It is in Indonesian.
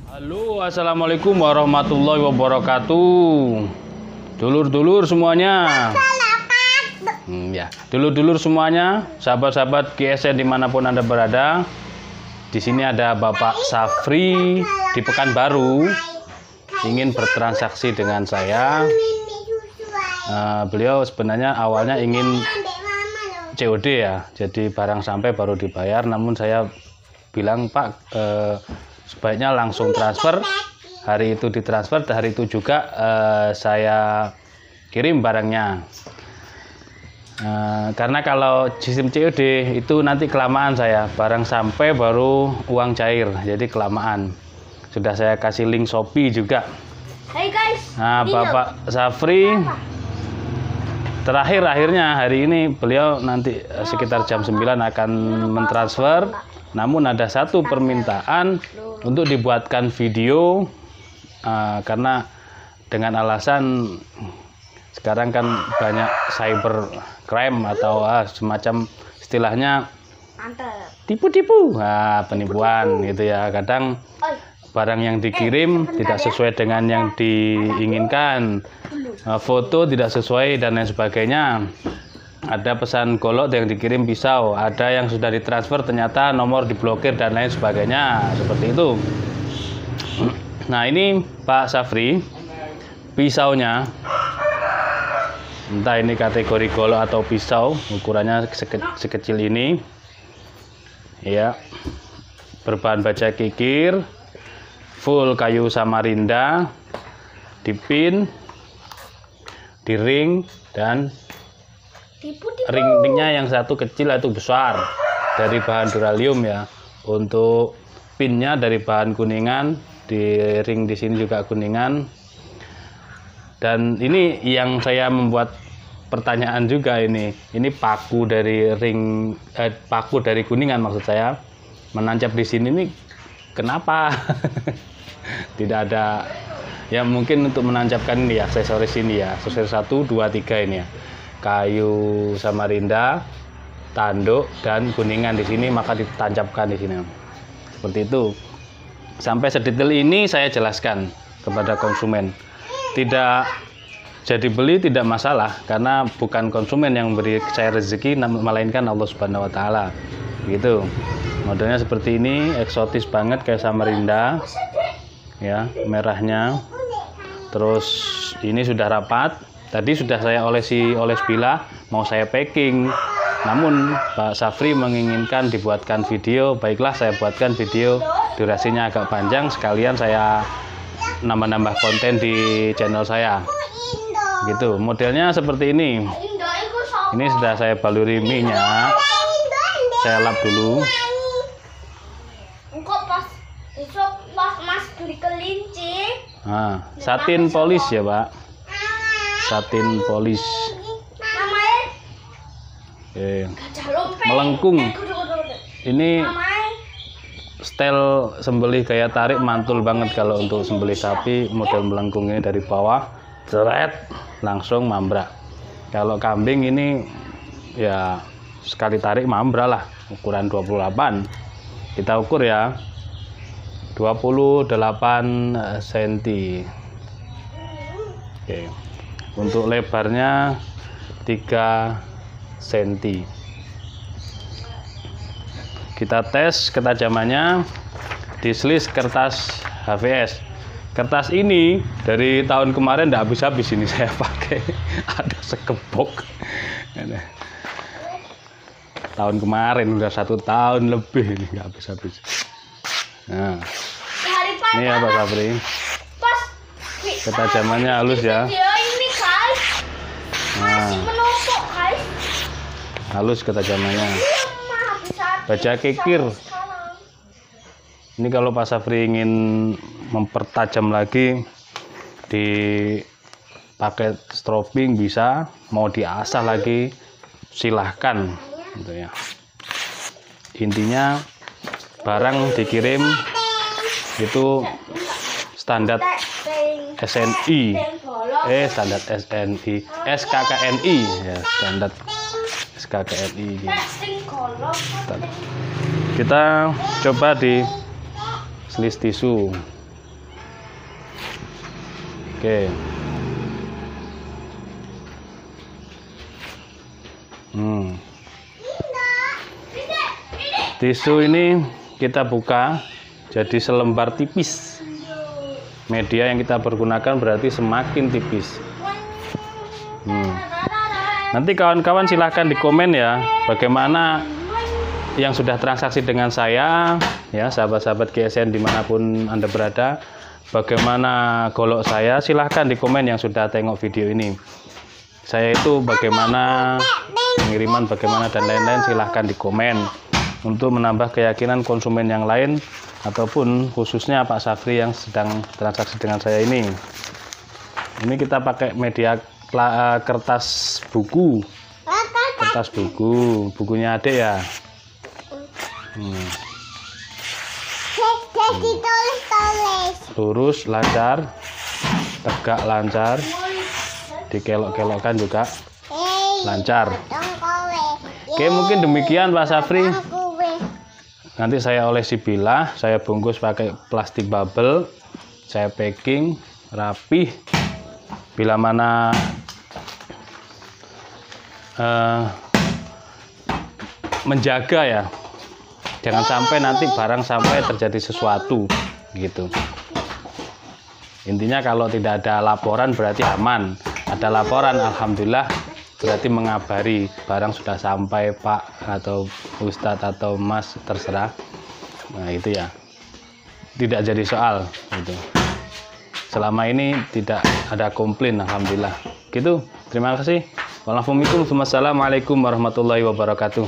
Halo, assalamualaikum warahmatullahi wabarakatuh. Dulur-dulur semuanya. Dulur-dulur semuanya, sahabat-sahabat GSN dimanapun Anda berada. Di sini ada Bapak Safri di Pekanbaru, ingin bertransaksi dengan saya. Beliau sebenarnya awalnya ingin COD ya, jadi barang sampai baru dibayar. Namun saya bilang, Pak, sebaiknya langsung transfer. Hari itu ditransfer, hari itu juga saya kirim barangnya. Karena kalau sistem COD itu nanti kelamaan, saya barang sampai baru uang cair, jadi kelamaan. Sudah saya kasih link Shopee juga. Hai guys. Nah, Bapak Safri akhirnya hari ini beliau nanti sekitar jam 9 akan mentransfer. Namun ada satu permintaan untuk dibuatkan video, karena dengan alasan sekarang kan banyak cyber crime atau semacam istilahnya tipu-tipu, penipuan gitu ya. Kadang barang yang dikirim tidak sesuai dengan yang diinginkan, foto tidak sesuai dan lain sebagainya. Ada pesan golok yang dikirim pisau, ada yang sudah ditransfer ternyata nomor diblokir dan lain sebagainya, seperti itu. Nah, ini Pak Safri, pisaunya entah ini kategori golok atau pisau, ukurannya sekecil ini ya, berbahan baja kikir, full kayu Samarinda, dipin, di ring, dan ringnya yang satu kecil itu besar dari bahan duralium ya. Untuk pinnya dari bahan kuningan, di ring di sini juga kuningan. Dan ini yang saya membuat pertanyaan juga, ini paku dari ring, paku dari kuningan maksud saya, menancap di sini, ini kenapa? Tidak ada ya, mungkin untuk menancapkan ini ya, aksesoris ini ya, aksesoris 1, 2, 3 ini ya, kayu Samarinda, tanduk dan kuningan di sini, maka ditancapkan di sini seperti itu. Sampai sedetail ini saya jelaskan kepada konsumen. Tidak jadi beli tidak masalah, karena bukan konsumen yang beri saya rezeki, melainkan Allah Subhanahu wa taala. Gitu. Modelnya seperti ini, eksotis banget kayak Samarinda. Ya, merahnya. Terus ini sudah rapat. Tadi sudah saya olesi bilah, mau saya packing. Namun Pak Safri menginginkan dibuatkan video. Baiklah, saya buatkan video, durasinya agak panjang, sekalian saya nambah-nambah konten di channel saya. Gitu, modelnya seperti ini. Ini sudah saya baluri minyak, saya lap dulu. Nah, satin polis ya Pak, satin polis. Oke. Melengkung. Ini style sembelih gaya tarik mantul banget kalau untuk sembelih sapi. Model melengkung ini dari bawah, ceret, langsung mambrak. Kalau kambing ini ya sekali tarik mambrak lah, ukuran 28. Kita ukur ya, 28 cm. Oke. Untuk lebarnya 3 cm. Kita tes ketajamannya di slis kertas HVS. Kertas ini dari tahun kemarin tidak habis-habis ini saya pakai. Ada sekepok. Tahun kemarin udah 1 tahun lebih ini nggak habis-habis. Nah, ini ya Pak Safri. Ketajamannya halus ya. Nah, halus ketajamannya. Baja kikir. Ini kalau Pak Safri ingin mempertajam lagi, dipakai strobing bisa, mau diasah lagi silahkan gitu ya. Intinya barang dikirim itu standar SNI, SKKNI ya, standar SKKNI gitu. Kita coba di slis tisu. Oke. Tisu ini kita buka jadi selembar tipis. Media yang kita pergunakan berarti semakin tipis. Nanti kawan-kawan silahkan di komen ya, bagaimana yang sudah transaksi dengan saya, ya sahabat-sahabat GSN dimanapun Anda berada, bagaimana golok saya, silahkan di komen yang sudah tengok video ini. Saya itu bagaimana, pengiriman bagaimana dan lain-lain, silahkan di komen untuk menambah keyakinan konsumen yang lain ataupun khususnya Pak Safri yang sedang transaksi dengan saya ini. Ini kita pakai media kertas buku, bukunya adik ya. Lurus, lancar, tegak, lancar, dikelok-kelokkan juga lancar. Oke, mungkin demikian Pak Safri. Nanti saya olesi bilah, saya bungkus pakai plastik bubble, saya packing rapih. Bila mana menjaga ya, jangan sampai nanti barang sampai terjadi sesuatu gitu. Intinya kalau tidak ada laporan berarti aman. Ada laporan, alhamdulillah, berarti mengabari barang sudah sampai Pak atau Ustadz atau Mas, terserah. Nah itu ya, tidak jadi soal gitu. Selama ini tidak ada komplain, alhamdulillah gitu. Terima kasih. Wassalamualaikum warahmatullahi wabarakatuh.